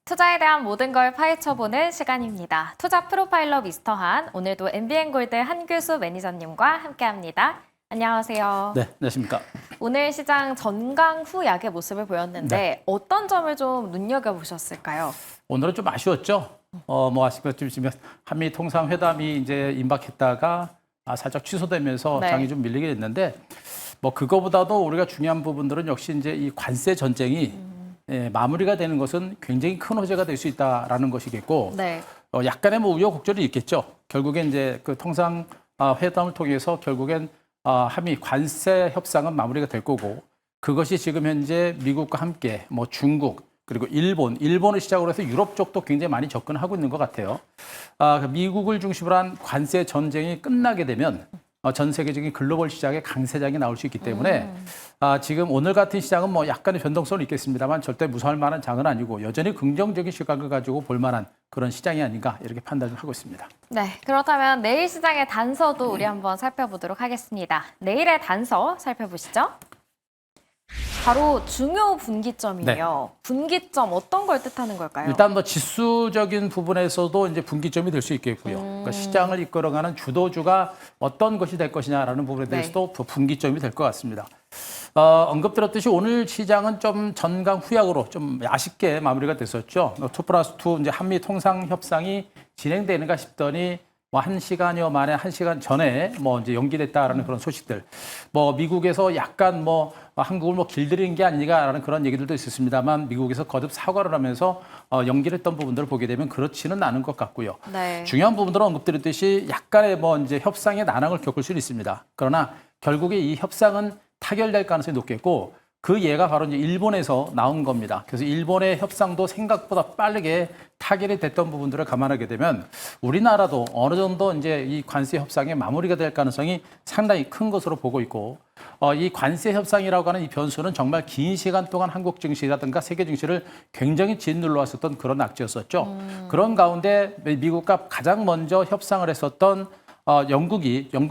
투자에 대한 모든 걸 파헤쳐보는 시간입니다. 투자 프로파일러 미스터 한, 오늘도 MBN골드 한규수 매니저님과 함께합니다. 안녕하세요. 네, 안녕하십니까. 오늘 시장 전강 후 약의 모습을 보였는데 네. 어떤 점을 좀 눈여겨보셨을까요? 오늘은 좀 아쉬웠죠. 아시겠지만 한미 통상회담이 이제 임박했다가 살짝 취소되면서 네. 장이 좀 밀리게 됐는데 그거보다도 우리가 중요한 부분들은 역시 이제 이 관세 전쟁이 마무리가 되는 것은 굉장히 큰 호재가 될 수 있다라는 것이겠고 네. 약간의 우여곡절이 있겠죠. 결국엔 이제 그 통상 회담을 통해서 결국엔 한미 관세 협상은 마무리가 될 거고 그것이 지금 현재 미국과 함께 중국 그리고 일본을 시작으로 해서 유럽 쪽도 굉장히 많이 접근하고 있는 것 같아요. 미국을 중심으로 한 관세 전쟁이 끝나게 되면 전 세계적인 글로벌 시장에 강세장이 나올 수 있기 때문에 지금 오늘 같은 시장은 약간의 변동성은 있겠습니다만 절대 무서워할 만한 장은 아니고 여전히 긍정적인 시각을 가지고 볼 만한 그런 시장이 아닌가 이렇게 판단을 하고 있습니다. 네, 그렇다면 내일 시장의 단서도 우리 한번 살펴보도록 하겠습니다. 내일의 단서 살펴보시죠. 바로 중요 분기점이에요. 네. 분기점 어떤 걸 뜻하는 걸까요? 일단 지수적인 부분에서도 이제 분기점이 될 수 있겠고요. 그러니까 시장을 이끌어가는 주도주가 어떤 것이 될 것이냐라는 부분에 대해서도 분기점이 될 것 같습니다. 언급드렸듯이 오늘 시장은 좀 전강 후약으로 좀 아쉽게 마무리가 됐었죠. 2+2 이제 한미 통상 협상이 진행되는가 싶더니 1시간여 만에 1시간 전에 이제 연기됐다라는 그런 소식들. 미국에서 약간 한국을 길들이는 게 아니냐라는 그런 얘기들도 있었습니다만 미국에서 거듭 사과를 하면서 연기를 했던 부분들을 보게 되면 그렇지는 않은 것 같고요. 네. 중요한 부분들은 언급드렸듯이 약간의 이제 협상의 난항을 겪을 수는 있습니다. 그러나 결국에 이 협상은 타결될 가능성이 높겠고 그 예가 바로 이제 일본에서 나온 겁니다. 그래서 일본의 협상도 생각보다 빠르게 타결이 됐던 부분들을 감안하게 되면 우리나라도 어느 정도 이제 이 관세 협상의 마무리가 될 가능성이 상당히 큰 것으로 보고 있고 이 관세 협상이라고 하는 이 변수는 정말 긴 시간 동안 한국 증시라든가 세계 증시를 굉장히 짓눌러 왔었던 그런 악재였었죠. 그런 가운데 미국과 가장 먼저 협상을 했었던 영국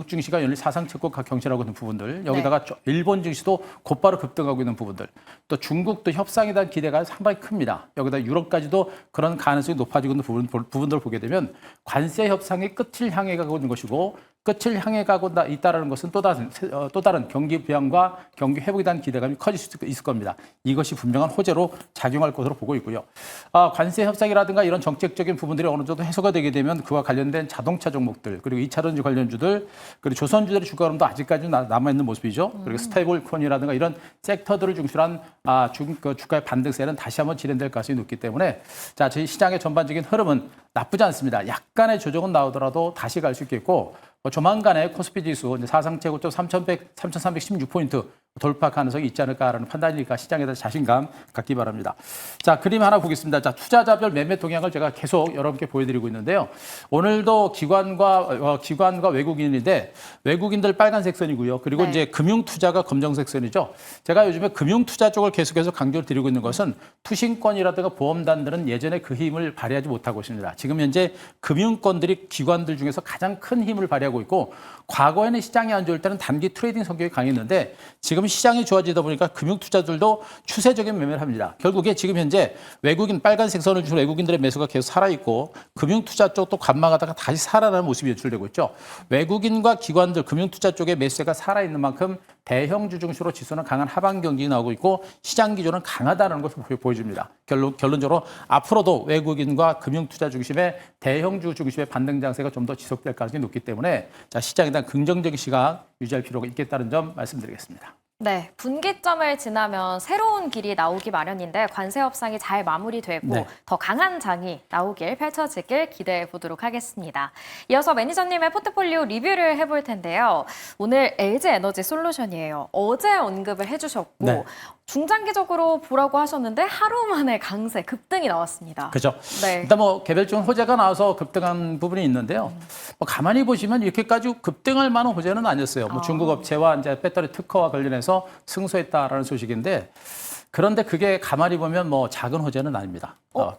증시가 연일 사상 최고가 경신하고 있는 부분들, 여기다가 일본 증시도 곧바로 급등하고 있는 부분들, 또 중국도 협상에 대한 기대가 상당히 큽니다. 여기다 유럽까지도 그런 가능성이 높아지고 있는 부분들을 보게 되면 관세 협상의 끝을 향해 가고 있는 것이고 끝을 향해 가고 있다는 것은 또 다른 경기 부양과 경기 회복에 대한 기대감이 커질 수 있을 겁니다. 이것이 분명한 호재로 작용할 것으로 보고 있고요. 관세 협상이라든가 이런 정책적인 부분들이 어느 정도 해소가 되게 되면 그와 관련된 자동차 종목들 그리고 2차전지 관련주들 그리고 조선주들의 주가 흐름도 아직까지는 남아있는 모습이죠. 그리고 스테이블코인이라든가 이런 섹터들을 중심으로 한 주가의 반등세는 다시 한번 진행될 가능성이 높기 때문에 저희 시장의 전반적인 흐름은 나쁘지 않습니다. 약간의 조정은 나오더라도 다시 갈 수 있겠고 조만간에 코스피 지수 사상 최고점 3,316포인트 돌파 가능성이 있지 않을까라는 판단이니까 시장에 대한 자신감 갖기 바랍니다. 자, 그림 하나 보겠습니다. 자, 투자자별 매매 동향을 제가 계속 여러분께 보여드리고 있는데요. 오늘도 기관과 외국인인데 외국인들 빨간색 선이고요. 그리고 이제 금융 투자가 검정색 선이죠. 제가 요즘에 금융 투자 쪽을 계속해서 강조를 드리고 있는 것은 투신권이라든가 보험단들은 예전에 그 힘을 발휘하지 못하고 있습니다. 지금 현재 금융권들이 기관들 중에서 가장 큰 힘을 발휘하고 있고 과거에는 시장이 안 좋을 때는 단기 트레이딩 성격이 강했는데 지금 시장이 좋아지다 보니까 금융투자들도 추세적인 매매를 합니다. 결국에 지금 현재 외국인 빨간색 선을 준 외국인들의 매수가 계속 살아있고 금융투자 쪽도 관망하다가 다시 살아나는 모습이 연출되고 있죠. 외국인과 기관들 금융투자 쪽의 매수세가 살아있는 만큼 대형주 중심으로 지수는 강한 하방 경직이 나오고 있고 시장 기조는 강하다는 것을 보여줍니다. 결론적으로 앞으로도 외국인과 금융투자 중심의 대형주 중심의 반등 장세가 좀 더 지속될 가능성이 높기 때문에 시장에 대한 긍정적인 시각 유지할 필요가 있겠다는 점 말씀드리겠습니다. 네, 분기점을 지나면 새로운 길이 나오기 마련인데 관세 협상이 잘 마무리되고 더 강한 장이 펼쳐지길 기대해 보도록 하겠습니다. 이어서 매니저님의 포트폴리오 리뷰를 해볼 텐데요. 오늘 LG에너지 솔루션이에요. 어제 언급을 해주셨고 중장기적으로 보라고 하셨는데 하루 만에 강세, 급등이 나왔습니다. 그렇죠. 네. 일단 개별적인 호재가 나와서 급등한 부분이 있는데요. 가만히 보시면 이렇게까지 급등할 만한 호재는 아니었어요. 중국 업체와 이제 배터리 특허와 관련해서 승소했다라는 소식인데 그런데 그게 가만히 보면 작은 호재는 아닙니다.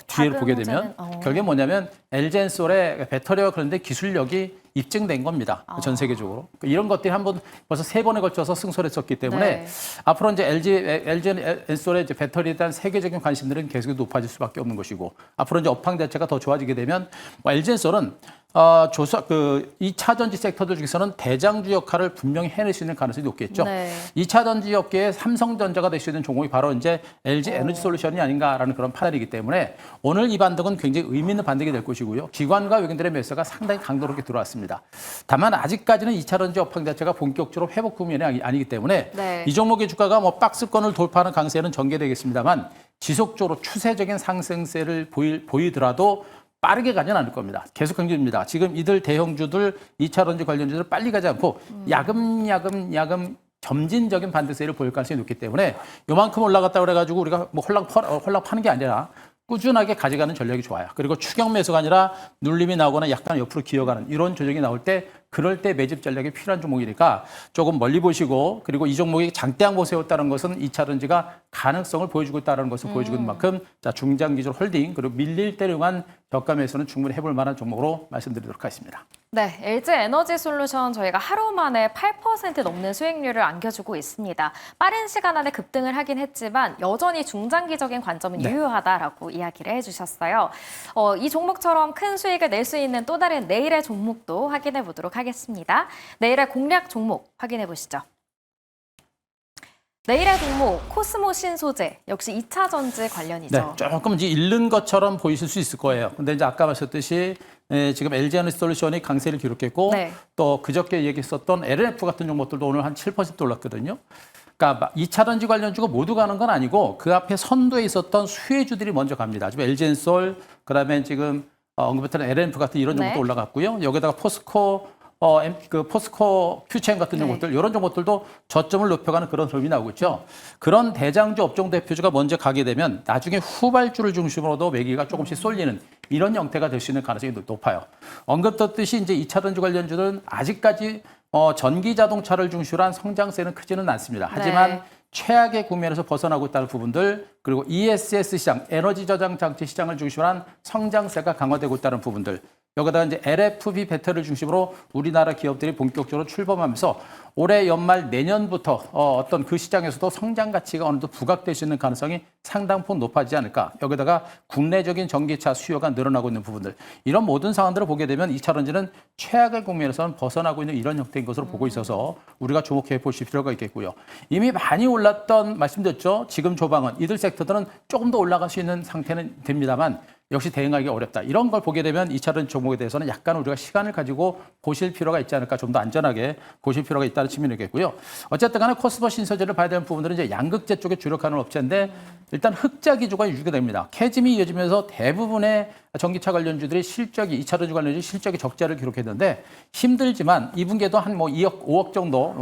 뒤를 보게 되면 결국에 뭐냐면 LG엔솔의 배터리와 관련된 기술력이 입증된 겁니다. 전 세계적으로. 이런 것들이 한번 벌써 3번에 걸쳐서 승소했었기 때문에 네. 앞으로 이제 LG 엔솔의 이제 배터리에 대한 세계적인 관심들은 계속 높아질 수밖에 없는 것이고 앞으로 이제 업황 자체가 더 좋아지게 되면 LG 엔솔은 2차 전지 섹터들 중에서는 대장주 역할을 분명히 해낼 수 있는 가능성이 높겠죠. 네. 2차 전지 업계의 삼성전자가 될 수 있는 종목이 바로 이제 LG 에너지 솔루션이 아닌가라는 그런 판단이기 때문에 오늘 이 반등은 굉장히 의미 있는 반등이 될 것이고요. 기관과 외국인들의 매수가 상당히 강도롭게 들어왔습니다. 다만 아직까지는 2차 전지 업황 자체가 본격적으로 회복 국면이 아니기 때문에 네. 이 종목의 주가가 뭐 박스권을 돌파하는 강세는 전개되겠습니다만 지속적으로 추세적인 상승세를 보이더라도 빠르게 가지는 않을 겁니다. 계속 강조입니다. 지금 이들 대형주들, 2차 전지 관련주들 빨리 가지 않고 야금 점진적인 반등세를 보일 가능성이 높기 때문에 요만큼 올라갔다고 그래가지고 우리가 뭐 홀랑 파는 게 아니라 꾸준하게 가져가는 전략이 좋아요. 그리고 추격 매수가 아니라 눌림이 나오거나 약간 옆으로 기어가는 이런 조정이 나올 때 그럴 때 매집 전략이 필요한 종목이니까 조금 멀리 보시고 그리고 이 종목이 장대양보 세웠다는 것은 2차 전지가 가능성을 보여주고 있다는 것을 보여주고 있는 만큼 자 중장기적 홀딩 그리고 밀릴 때 용한 저가 매수는 충분히 해볼 만한 종목으로 말씀드리도록 하겠습니다. 네, LG 에너지 솔루션 저희가 하루 만에 8% 넘는 수익률을 안겨주고 있습니다. 빠른 시간 안에 급등을 하긴 했지만 여전히 중장기적인 관점은 네. 유효하다라고 이야기를 해주셨어요. 이 종목처럼 큰 수익을 낼 수 있는 또 다른 내일의 종목도 확인해 보도록 하겠습니다. 내일의 공략 종목 확인해 보시죠. 내일의 종목 코스모 신소재 역시 2차 전지 관련이죠. 네, 조금 이제 잃는 것처럼 보이실 수 있을 거예요. 근데 이제 아까 말씀드렸듯이 지금 LG 에너지 솔루션이 강세를 기록했고 네. 또 그저께 얘기했었던 LNF 같은 종목들도 오늘 한 7% 올랐거든요. 그러니까 2차 전지 관련주가 모두 가는 건 아니고 그 앞에 선두에 있었던 수혜주들이 먼저 갑니다. 지금 LG 엔솔 그다음에 지금 언급했던 LNF 같은 이런 종목도 네. 올라갔고요. 여기다가 포스코 포스코 큐체인 같은 종목들, 이런 종목들도 저점을 높여가는 그런 흐름이 나오고 있죠. 그런 대장주 업종 대표주가 먼저 가게 되면 나중에 후발주를 중심으로도 매기가 조금씩 쏠리는 이런 형태가 될 수 있는 가능성이 높아요. 언급했듯이 이제 2차 전지 관련주는 아직까지 전기 자동차를 중심으로 한 성장세는 크지는 않습니다. 하지만 네. 최악의 국면에서 벗어나고 있다는 부분들 그리고 ESS 시장, 에너지 저장 장치 시장을 중심으로 한 성장세가 강화되고 있다는 부분들 여기다가 이제 LFP 배터리를 중심으로 우리나라 기업들이 본격적으로 출범하면서 올해 연말 내년부터 어떤 그 시장에서도 성장 가치가 어느 정도 부각될 수 있는 가능성이 상당폭 높아지지 않을까. 여기다가 국내적인 전기차 수요가 늘어나고 있는 부분들. 이런 모든 상황들을 보게 되면 2차 전지는 최악의 국면에서는 벗어나고 있는 이런 형태인 것으로 보고 있어서 우리가 주목해 보실 필요가 있겠고요. 이미 많이 올랐던 말씀드렸죠. 지금 조방은 이들 섹터들은 조금 더 올라갈 수 있는 상태는 됩니다만 역시 대응하기 어렵다. 이런 걸 보게 되면 2차 전지 종목에 대해서는 약간 우리가 시간을 가지고 보실 필요가 있지 않을까. 좀 더 안전하게 보실 필요가 있다는 측면이겠고요. 어쨌든 간에 코스모 신소재를 봐야 되는 부분들은 이제 양극재 쪽에 주력하는 업체인데 일단 흑자 기조가 유지가 됩니다. 캐즘이 이어지면서 대부분의 전기차 관련주들이 실적이 2차 전지 관련주 실적이 적자를 기록했는데 힘들지만 2분기에도 한 뭐 2억, 5억 정도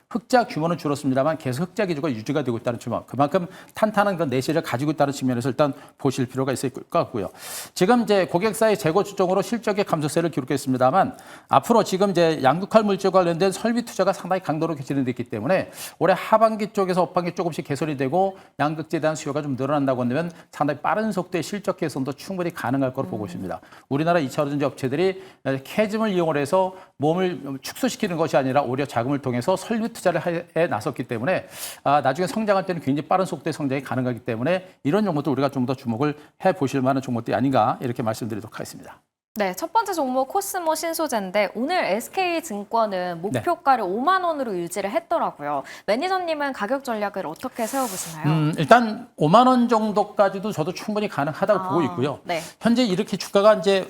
흑자 규모는 줄었습니다만 계속 흑자 기조가 유지가 되고 있다는 측면. 그만큼 탄탄한 그런 내실을 가지고 있다는 측면에서 일단 보실 필요가 있을 것 같고요. 지금 이제 고객사의 재고 추정으로 실적의 감소세를 기록했습니다만 앞으로 지금 이제 양극화 물질 관련된 설비 투자가 상당히 강도롭게 진행됐기 때문에 올해 하반기 쪽에서 업반기 조금씩 개선이 되고 양극재에 대한 수요가 좀 늘어난다고 한다면 상당히 빠른 속도의 실적 개선도 충분히 가능할 거로 보고 있습니다. 우리나라 2차 전지 업체들이 캐즘을 이용을 해서 몸을 축소시키는 것이 아니라 오히려 자금을 통해서 설비 투자를 해 나섰기 때문에 나중에 성장할 때는 굉장히 빠른 속도의 성장이 가능하기 때문에 이런 종목도 우리가 좀 더 주목을 해 보실 만한 종목들이 아닌가 이렇게 말씀드리도록 하겠습니다. 네, 첫 번째 종목 코스모 신소재인데 오늘 SK증권은 목표가를 5만 원으로 유지를 했더라고요. 매니저님은 가격 전략을 어떻게 세워보시나요? 일단 5만 원 정도까지도 저도 충분히 가능하다고 보고 있고요. 네. 현재 이렇게 주가가 이제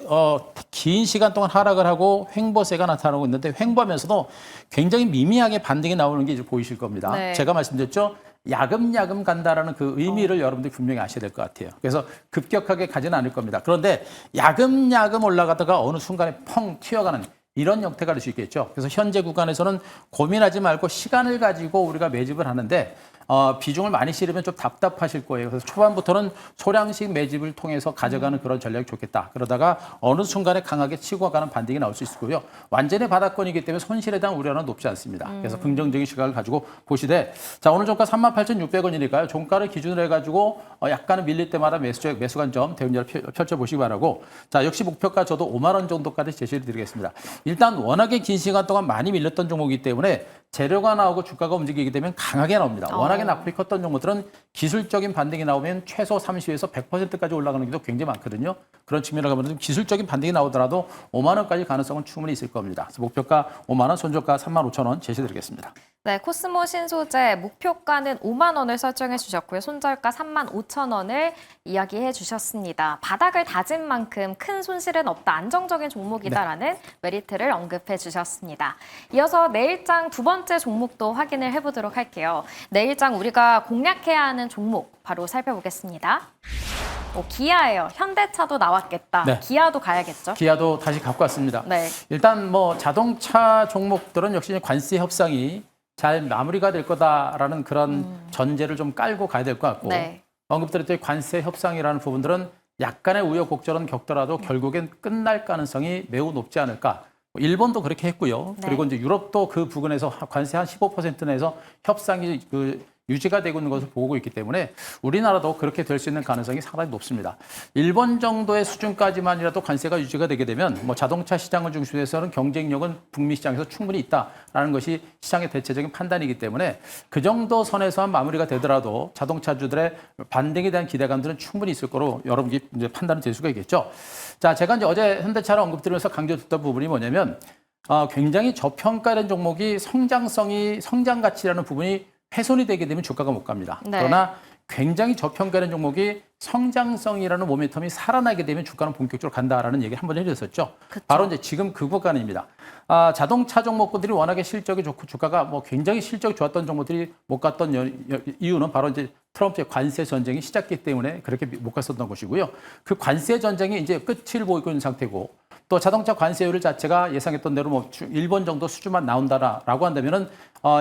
긴 시간 동안 하락을 하고 횡보세가 나타나고 있는데 횡보하면서도 굉장히 미미하게 반등이 나오는 게 이제 보이실 겁니다. 네. 제가 말씀드렸죠. 야금야금 간다라는 그 의미를 여러분들이 분명히 아셔야 될 것 같아요. 그래서 급격하게 가지는 않을 겁니다. 그런데 야금야금 올라가다가 어느 순간에 펑 튀어가는 이런 형태가 될 수 있겠죠. 그래서 현재 구간에서는 고민하지 말고 시간을 가지고 우리가 매집을 하는데 비중을 많이 실으면 좀 답답하실 거예요. 그래서 초반부터는 소량씩 매집을 통해서 가져가는 그런 전략이 좋겠다. 그러다가 어느 순간에 강하게 치고 가는 반등이 나올 수 있고요. 완전히 바닥권이기 때문에 손실에 대한 우려는 높지 않습니다. 그래서 긍정적인 시각을 가지고 보시되 자 오늘 종가 38,600원이니까요. 종가를 기준으로 해가지고 약간은 밀릴 때마다 매수 관점 대응자를 펼쳐보시기 바라고 자 역시 목표가 저도 5만 원 정도까지 제시를 드리겠습니다. 일단 워낙에 긴 시간 동안 많이 밀렸던 종목이기 때문에 재료가 나오고 주가가 움직이게 되면 강하게 나옵니다. 워낙에 낙폭이 컸던 종목들은 기술적인 반등이 나오면 최소 30에서 100%까지 올라가는 경우도 굉장히 많거든요. 그런 측면으로 가면 기술적인 반등이 나오더라도 5만 원까지 가능성은 충분히 있을 겁니다. 그래서 목표가 5만 원, 손절가 3만 5천 원 제시드리겠습니다. 네, 코스모 신소재 목표가는 5만 원을 설정해 주셨고요. 손절가 3만 5천 원을 이야기해 주셨습니다. 바닥을 다진 만큼 큰 손실은 없다. 안정적인 종목이다라는 메리트를 언급해 주셨습니다. 이어서 내일장 두 번째 종목도 확인을 해보도록 할게요. 내일장 우리가 공략해야 하는 종목 바로 살펴보겠습니다. 기아예요. 현대차도 나왔겠다. 네. 기아도 가야겠죠? 기아도 다시 갖고 왔습니다. 네. 일단 뭐 자동차 종목들은 역시 관세 협상이 잘 마무리가 될 거다라는 그런 전제를 좀 깔고 가야 될 것 같고 네. 언급드렸던 관세 협상이라는 부분들은 약간의 우여곡절은 겪더라도 결국엔 끝날 가능성이 매우 높지 않을까. 일본도 그렇게 했고요. 네. 그리고 이제 유럽도 그 부분에서 관세 한 15% 내에서 협상이 유지가 되고 있는 것을 보고 있기 때문에 우리나라도 그렇게 될 수 있는 가능성이 상당히 높습니다. 일본 정도의 수준까지만이라도 관세가 유지가 되게 되면 뭐 자동차 시장을 중심으로 해서는 경쟁력은 북미 시장에서 충분히 있다라는 것이 시장의 대체적인 판단이기 때문에 그 정도 선에서만 마무리가 되더라도 자동차주들의 반등에 대한 기대감들은 충분히 있을 거로 여러분이 이제 판단이 될 수가 있겠죠. 자, 제가 이제 어제 현대차를 언급드리면서 강조했던 부분이 뭐냐면 굉장히 저평가된 종목이 성장 가치라는 부분이 훼손이 되게 되면 주가가 못 갑니다. 네. 그러나 굉장히 저평가된 종목이 성장성이라는 모멘텀이 살아나게 되면 주가는 본격적으로 간다라는 얘기를 한번 해주셨었죠. 그쵸. 바로 이제 지금 그 구간입니다. 자동차 종목들이 워낙에 실적이 좋고 주가가 뭐 굉장히 실적이 좋았던 종목들이 못 갔던 이유는 바로 이제 트럼프의 관세 전쟁이 시작했기 때문에 그렇게 못 갔었던 것이고요. 그 관세 전쟁이 이제 끝을 보이고 있는 상태고 또 자동차 관세율 자체가 예상했던 대로 뭐 일본 정도 수준만 나온다라고 한다면은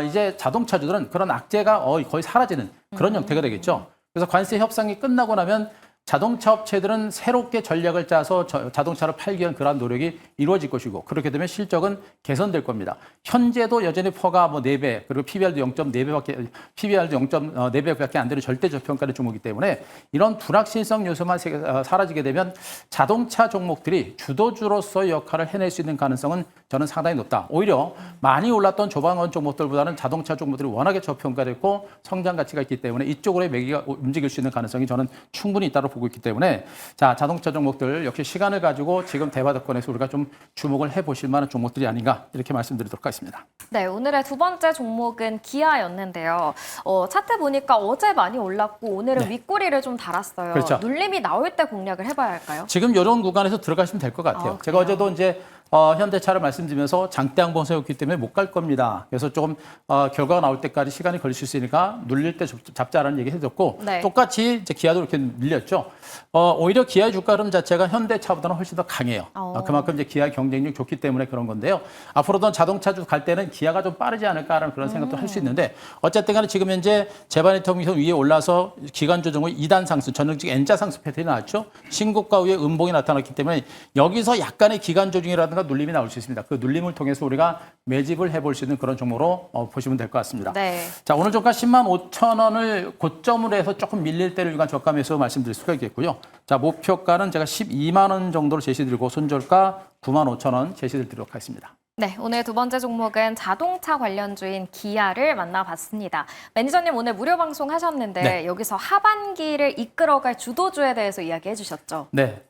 이제 자동차주들은 그런 악재가 거의 사라지는 그런 형태가 되겠죠. 그래서 관세 협상이 끝나고 나면 자동차 업체들은 새롭게 전략을 짜서 자동차를 팔기 위한 그러한 노력이 이루어질 것이고 그렇게 되면 실적은 개선될 겁니다. 현재도 여전히 퍼가 뭐 4배 그리고 PBR도 0.4배밖에 안 되는 절대 저평가된 종목이기 때문에 이런 불확실성 요소만 사라지게 되면 자동차 종목들이 주도주로서의 역할을 해낼 수 있는 가능성은 저는 상당히 높다. 오히려 많이 올랐던 조방원 종목들보다는 자동차 종목들이 워낙에 저평가됐고 성장 가치가 있기 때문에 이쪽으로의 매기가 움직일 수 있는 가능성이 저는 충분히 있다고 보고 있기 때문에 자 자동차 종목들 역시 시간을 가지고 지금 대바닥권에서 우리가 좀 주목을 해보실 만한 종목들이 아닌가 이렇게 말씀드리도록 하겠습니다. 네, 오늘의 두 번째 종목은 기아였는데요. 차트 보니까 어제 많이 올랐고 오늘은 네. 윗꼬리를 좀 달았어요. 그렇죠. 눌림이 나올 때 공략을 해봐야 할까요? 지금 이런 구간에서 들어가시면 될 것 같아요. 제가 그래요? 어제도 이제 현대차를 말씀드리면서 장대 항봉 세웠기 때문에 못 갈 겁니다. 그래서 조금 결과가 나올 때까지 시간이 걸릴 수 있으니까 눌릴 때 잡자라는 얘기 해줬고 네. 똑같이 이제 기아도 이렇게 밀렸죠. 오히려 기아의 주가 흐름 자체가 현대차보다는 훨씬 더 강해요. 그만큼 이제 기아의 경쟁력이 좋기 때문에 그런 건데요. 앞으로도 자동차주 갈 때는 기아가 좀 빠르지 않을까라는 그런 생각도 할 수 있는데 어쨌든 간에 지금 현재 재반이 통해서 위에 올라서 기간 조정의 2단 상승, 전형적 N자 상승 패턴이 나왔죠. 신고가 위에 음봉이 나타났기 때문에 여기서 약간의 기간 조정이라든가 눌림이 나올 수 있습니다. 그 눌림을 통해서 우리가 매집을 해볼 수 있는 그런 종목으로 보시면 될 것 같습니다. 네. 자, 오늘 종가 10만 5천 원을 고점으로 해서 조금 밀릴 때를 위한 저가매수 말씀드릴 수가 있겠고요. 자, 목표가는 제가 12만 원 정도로 제시드리고 손절가 9만 5천 원 제시드리도록 하겠습니다. 네, 오늘 두 번째 종목은 자동차 관련주인 기아를 만나봤습니다. 매니저님 오늘 무료 방송 하셨는데 네. 여기서 하반기를 이끌어갈 주도주에 대해서 이야기해 주셨죠. 네.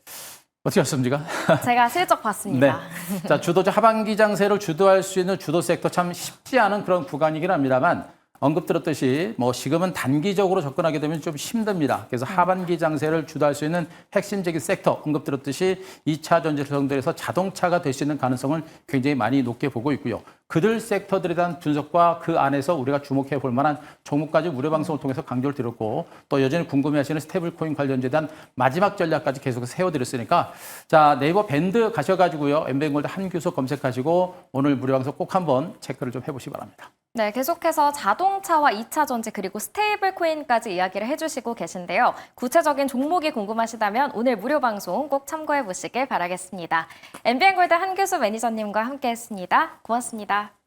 어떻게 하셨습니까? 제가 실적 봤습니다. 네. 자, 주도주 하반기 장세를 주도할 수 있는 주도 섹터 참 쉽지 않은 그런 구간이긴 합니다만 언급드렸듯이 뭐 지금은 단기적으로 접근하게 되면 좀 힘듭니다. 그래서 하반기 장세를 주도할 수 있는 핵심적인 섹터 언급드렸듯이 2차 전지 형성들에서 자동차가 될 수 있는 가능성을 굉장히 많이 높게 보고 있고요. 그들 섹터들에 대한 분석과 그 안에서 우리가 주목해 볼 만한 종목까지 무료 방송을 통해서 강조를 드렸고 또 여전히 궁금해하시는 스테이블 코인 관련주에 대한 마지막 전략까지 계속 세워드렸으니까 자 네이버 밴드 가셔가지고요. 엠뱅골드 한규소 검색하시고 오늘 무료 방송 꼭 한번 체크를 좀 해보시기 바랍니다. 네, 계속해서 자동차와 2차 전지 그리고 스테이블 코인까지 이야기를 해주시고 계신데요. 구체적인 종목이 궁금하시다면 오늘 무료 방송 꼭 참고해 보시길 바라겠습니다. MBN골드 한규수 매니저님과 함께했습니다. 고맙습니다.